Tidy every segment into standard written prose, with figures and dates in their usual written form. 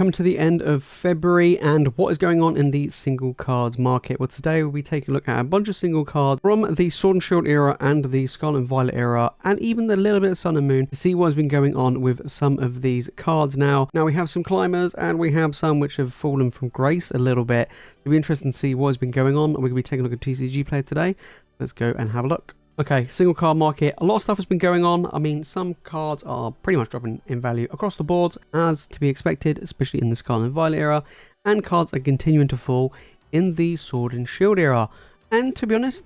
coming to the end of February, and what is going on in the single cards market? Well, today we'll be taking a look at a bunch of single cards from the Sword and Shield era and the Scarlet and Violet era, and even a little bit of Sun and Moon, to see what has been going on with some of these cards now. Now, we have some climbers, and we have some which have fallen from grace a little bit. It'll be interesting to see what has been going on. We're going to be taking a look at TCG Player today. Let's go and have a look. Okay, single card market, a lot of stuff has been going on. I mean, some cards are pretty much dropping in value across the board, as to be expected, especially in the Scarlet and Violet era, and cards are continuing to fall in the Sword and Shield era. And to be honest,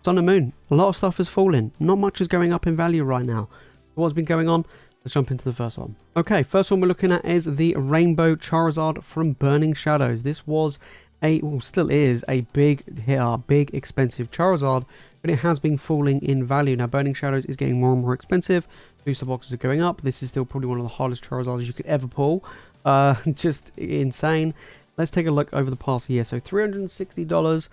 Sun and Moon, a lot of stuff is falling. Not much is going up in value right now. What's been going on? Let's jump into the first one. Okay, first one we're looking at is the Rainbow Charizard from Burning Shadows. This was still is a big hitter, big expensive Charizard, but it has been falling in value. Now, Burning Shadows is getting more and more expensive. Booster boxes are going up. This is still probably one of the hardest Charizards you could ever pull. Just insane. Let's take a look over the past year. So $360.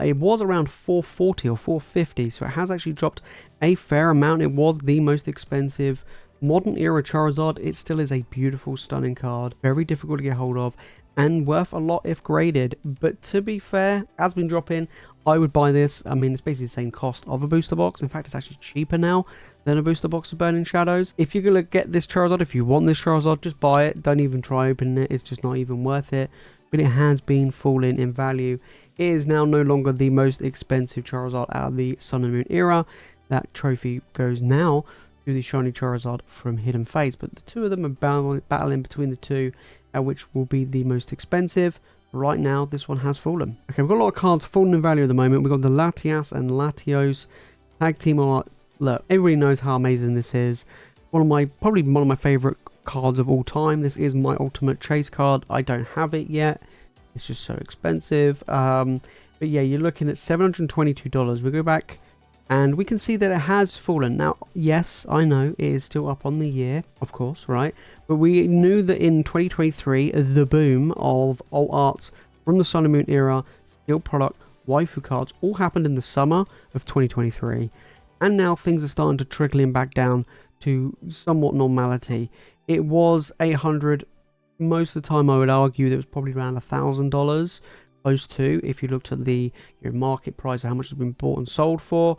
It was around $440 or $450, so it has actually dropped a fair amount. It was the most expensive modern era Charizard. It still is a beautiful, stunning card. Very difficult to get hold of, and worth a lot if graded. But to be fair, has been dropping. I would buy this. I mean, it's basically the same cost of a booster box. In fact, it's actually cheaper now than a booster box of Burning Shadows. If you're going to get this Charizard, if you want this Charizard, just buy it. Don't even try opening it. It's just not even worth it. But it has been falling in value. It is now no longer the most expensive Charizard out of the Sun and Moon era. That trophy goes now to the shiny Charizard from Hidden Fates. But the two of them are battling between the two, which will be the most expensive. Right now, this one has fallen. Okay, we've got a lot of cards falling in value at the moment. We've got the Latios and Latios tag team art. Look, everybody knows how amazing this is. Probably one of my favorite cards of all time. This is my ultimate chase card. I don't have it yet. It's just so expensive. But yeah, you're looking at $722. We go back and we can see that it has fallen. Now, yes, I know it is still up on the year, of course, right? But we knew that in 2023, the boom of alt arts from the Sun and Moon era, steel product, waifu cards, all happened in the summer of 2023. And now things are starting to trickle in back down to somewhat normality. It was $800. Most of the time, I would argue that it was probably around $1,000. Close to, if you looked at the market price of how much it's been bought and sold for.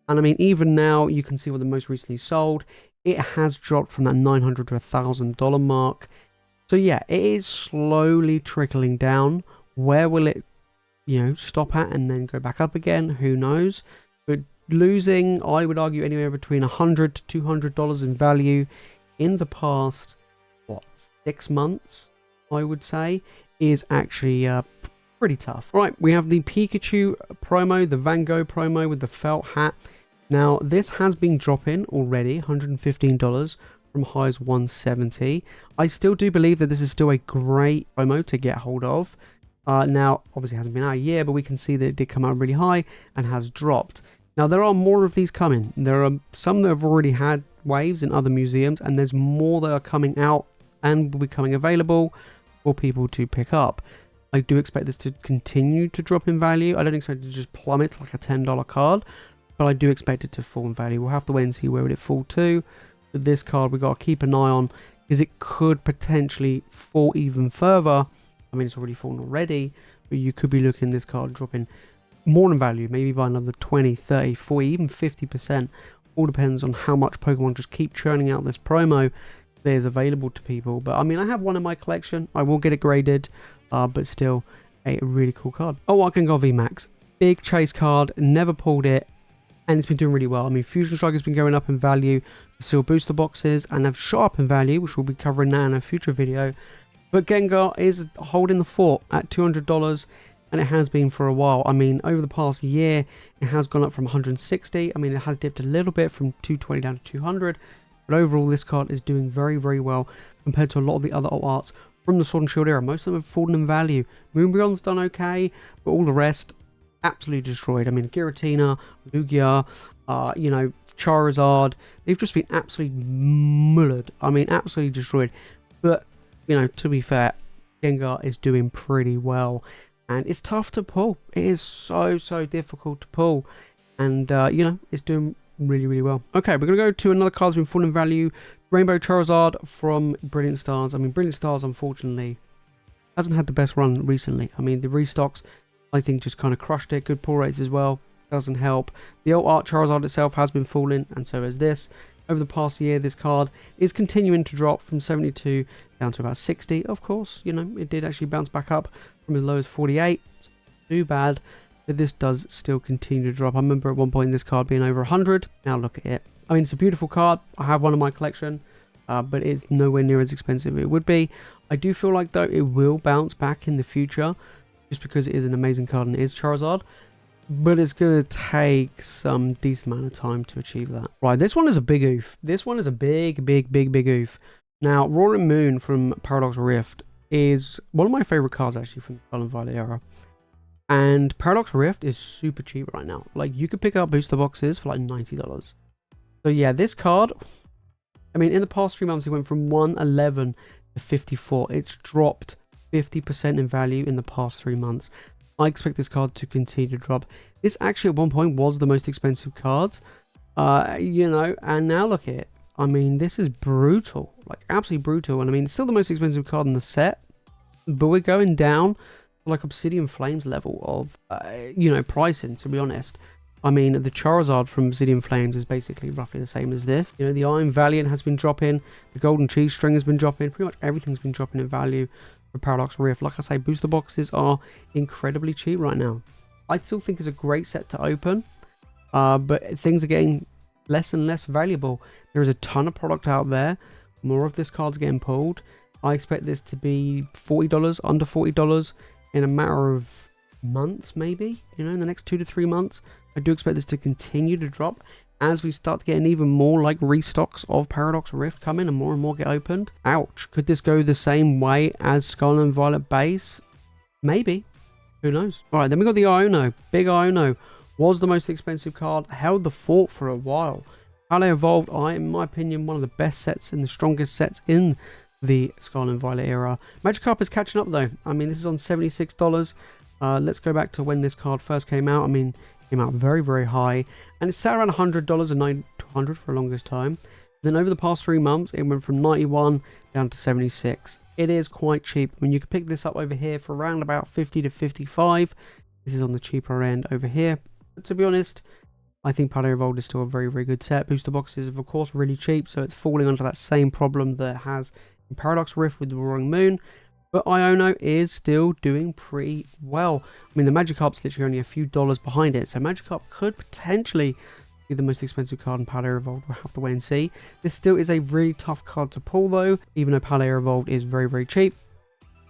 And I mean, even now you can see what the most recently sold, it has dropped from that $900 to $1,000 mark. So yeah, it is slowly trickling down. Where will it stop at and then go back up again? Who knows? But losing, I would argue, anywhere between $100 to $200 in value in the past 6 months, I would say, is actually pretty tough. Right, we have the Pikachu promo, the Van Gogh promo with the felt hat. Now, this has been dropping already, $115 from highs 170. I still do believe that this is still a great promo to get hold of. Now, obviously it hasn't been out a year, but we can see that it did come out really high and has dropped. Now, there are more of these coming. There are some that have already had waves in other museums, and there's more that are coming out and will be coming available for people to pick up. I do expect this to continue to drop in value. I don't expect it to just plummet like a $10 card, but I do expect it to fall in value. We'll have to wait and see where it will fall to. But this card we've got to keep an eye on, because it could potentially fall even further. I mean, it's already fallen already, but you could be looking at this card dropping more in value, maybe by another 20, 30, 40, even 50%. All depends on how much Pokemon just keep churning out this promo that is available to people. But I mean, I have one in my collection. I will get it graded. But still a really cool card. Oh, Gengar VMAX. Big chase card, never pulled it, and it's been doing really well. I mean, Fusion Strike has been going up in value, still booster boxes, and have shot up in value, which we'll be covering now in a future video. But Gengar is holding the fort at $200, and it has been for a while. I mean, over the past year, it has gone up from 160. I mean, it has dipped a little bit from 220 down to 200. But overall, this card is doing very, very well compared to a lot of the other alt arts from the Sword and Shield era. Most of them have fallen in value. Moonbreon's done okay, but all the rest absolutely destroyed. I mean, Giratina, Lugia, Charizard, they've just been absolutely mullered. I mean, absolutely destroyed. But, to be fair, Gengar is doing pretty well. And it's tough to pull. It is so, so difficult to pull. And, it's doing really, really well. Okay, we're going to go to another card that's been falling in value Rainbow Charizard from Brilliant Stars. I mean, Brilliant Stars, unfortunately, hasn't had the best run recently. I mean, the restocks, I think, just kind of crushed it. Good pull rates as well. Doesn't help. The old art Charizard itself has been falling, and so has this. Over the past year, this card is continuing to drop from 72 down to about 60. Of course, you know, it did actually bounce back up from as low as 48. It's not too bad, but this does still continue to drop. I remember at one point this card being over 100. Now look at it. I mean, it's a beautiful card. I have one in my collection, but it's nowhere near as expensive as it would be. I do feel like, though, it will bounce back in the future, just because it is an amazing card and it is Charizard. But it's going to take some decent amount of time to achieve that. Right, this one is a big oof. This one is a big oof. Now, Rying Moon from Paradox Rift is one of my favorite cards, actually, from the Scarlet Violet era. And Paradox Rift is super cheap right now. Like, you could pick up booster boxes for like $90. So yeah, this card, I mean, in the past 3 months, it went from 111 to 54. It's dropped 50% in value in the past 3 months. I expect this card to continue to drop. This actually at one point was the most expensive card, you know, and now look at it. I mean, this is brutal, like absolutely brutal. And I mean, it's still the most expensive card in the set, but we're going down to like Obsidian Flames level of, you know, pricing, to be honest. I mean, the Charizard from Obsidian Flames is basically roughly the same as this. You know, the Iron Valiant has been dropping, the Golden Cheese String has been dropping, pretty much everything's been dropping in value. Paradox Rift. Like I say, booster boxes are incredibly cheap right now. I still think it's a great set to open, but things are getting less and less valuable. There is a ton of product out there. More of this card's getting pulled. I expect this to be $40, under $40 in a matter of months, maybe, you know, in the next 2 to 3 months. I do expect this to continue to drop as we start getting even more like restocks of Paradox Rift coming and more get opened. Ouch. Could this go the same way as Scarlet and Violet base? Maybe. Who knows? Alright, then we got the Iono. Big Iono was the most expensive card. Held the fort for a while. How they evolved, in my opinion, one of the best sets and the strongest sets in the Scarlet and Violet era. Magikarp is catching up though. I mean, this is on $76. Let's go back to when this card first came out. I mean, came out very high, and it sat around $100 and $900 for the longest time. Then over the past 3 months, it went from 91 down to 76. It is quite cheap. I mean, you can pick this up over here for around about 50 to 55. This is on the cheaper end over here. But to be honest, I think Palo Evolved is still a very good set. Booster boxes are of course really cheap, so it's falling under that same problem that it has in Paradox Rift with the Rying Moon. But Iono is still doing pretty well. I mean, the Magikarp's literally only a few dollars behind it. So Magikarp could potentially be the most expensive card in Palo Evolved. We'll have to wait and see. This still is a really tough card to pull though, even though Palo Evolved is very cheap.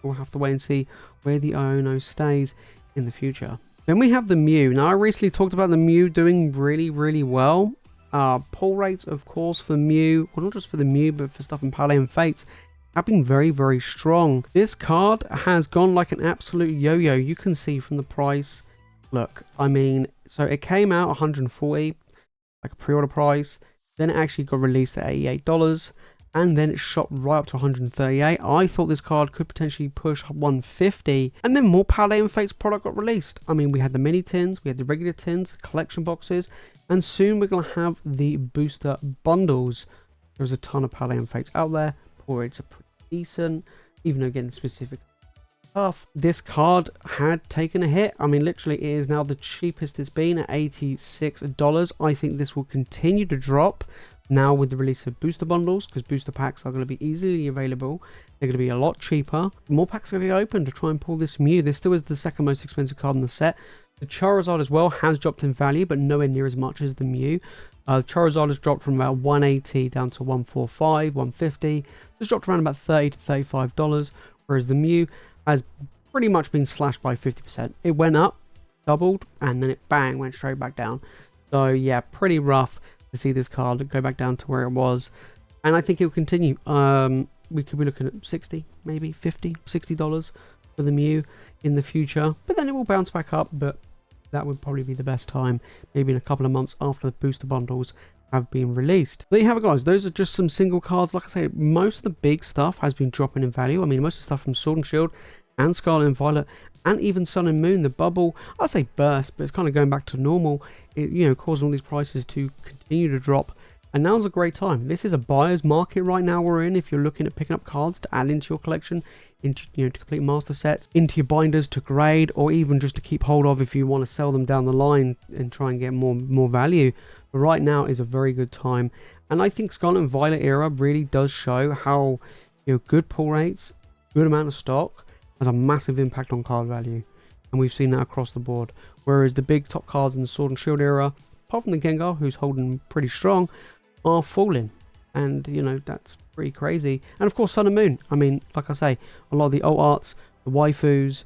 We'll have to wait and see where the Iono stays in the future. Then we have the Mew. Now, I recently talked about the Mew doing really well. Pull rates, of course, for Mew, well, not just for the Mew, but for stuff in Palo and Fates, have been very strong. This card has gone like an absolute yo-yo. You can see from the price. Look, I mean, so it came out 140, like a pre-order price. Then it actually got released at $88, and then it shot right up to 138. I thought this card could potentially push 150, and then more Palo and Fates product got released. I mean, we had the mini tins, we had the regular tins, collection boxes, and soon we're gonna have the booster bundles. There's a ton of Palo and Fates out there. Pull rates are pretty decent, even though again specific tough. This card had taken a hit. I mean, literally it is now the cheapest it's been at $86. I think this will continue to drop now with the release of booster bundles, because booster packs are going to be easily available. They're going to be a lot cheaper. More packs are going to be open to try and pull this Mew. This still is the second most expensive card in the set. The Charizard as well has dropped in value, but nowhere near as much as the Mew. Charizard has dropped from about 180 down to 145, 150. It's dropped around about $30 to $35, whereas the Mew has pretty much been slashed by 50%. It went up, doubled, and then it bang went straight back down. So yeah, pretty rough to see this card go back down to where it was, and I think it will continue. We could be looking at 60, maybe 50, $60 for the Mew in the future, but then it will bounce back up. But that would probably be the best time, maybe in a couple of months after the booster bundles have been released. There you have it, guys. Those are just some single cards. Like I say, most of the big stuff has been dropping in value. I mean, most of the stuff from Sword and Shield and Scarlet and Violet, and even Sun and Moon, the bubble, I'd say burst, but it's kind of going back to normal. It, you know, causing all these prices to continue to drop And now's a great time. This is a buyer's market right now we're in. If you're looking at picking up cards to add into your collection, into to complete master sets, into your binders to grade, or even just to keep hold of if you want to sell them down the line and try and get more value. But right now is a very good time. And I think Scarlet and Violet era really does show how good pull rates, good amount of stock has a massive impact on card value. And we've seen that across the board. Whereas the big top cards in the Sword and Shield era, apart from the Gengar, who's holding pretty strong, are falling. And that's pretty crazy. And of course Sun and Moon, I mean, like I say, a lot of the alt arts, the waifus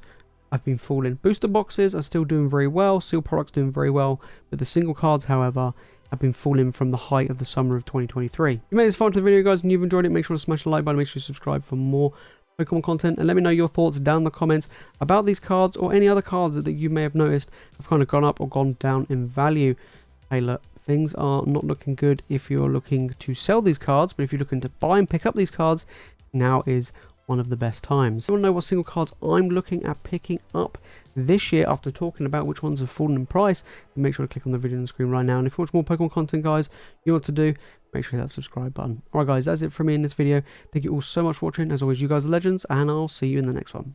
have been falling. Booster boxes are still doing very well, sealed products doing very well, but the single cards, however, have been falling from the height of the summer of 2023. If you made this far into the video, guys, and you've enjoyed it, make sure to smash the like button, make sure you subscribe for more Pokemon content, and let me know your thoughts down in the comments about these cards or any other cards that you may have noticed have kind of gone up or gone down in value. Hey, look, things are not looking good if you're looking to sell these cards, but if you're looking to buy and pick up these cards, now is one of the best times. If you want to know what single cards I'm looking at picking up this year after talking about which ones have fallen in price, then make sure to click on the video on the screen right now. And if you watch more Pokemon content, guys, you know what to do. Make sure you hit that subscribe button. Alright guys, that's it from me in this video. Thank you all so much for watching. As always, you guys are legends, and I'll see you in the next one.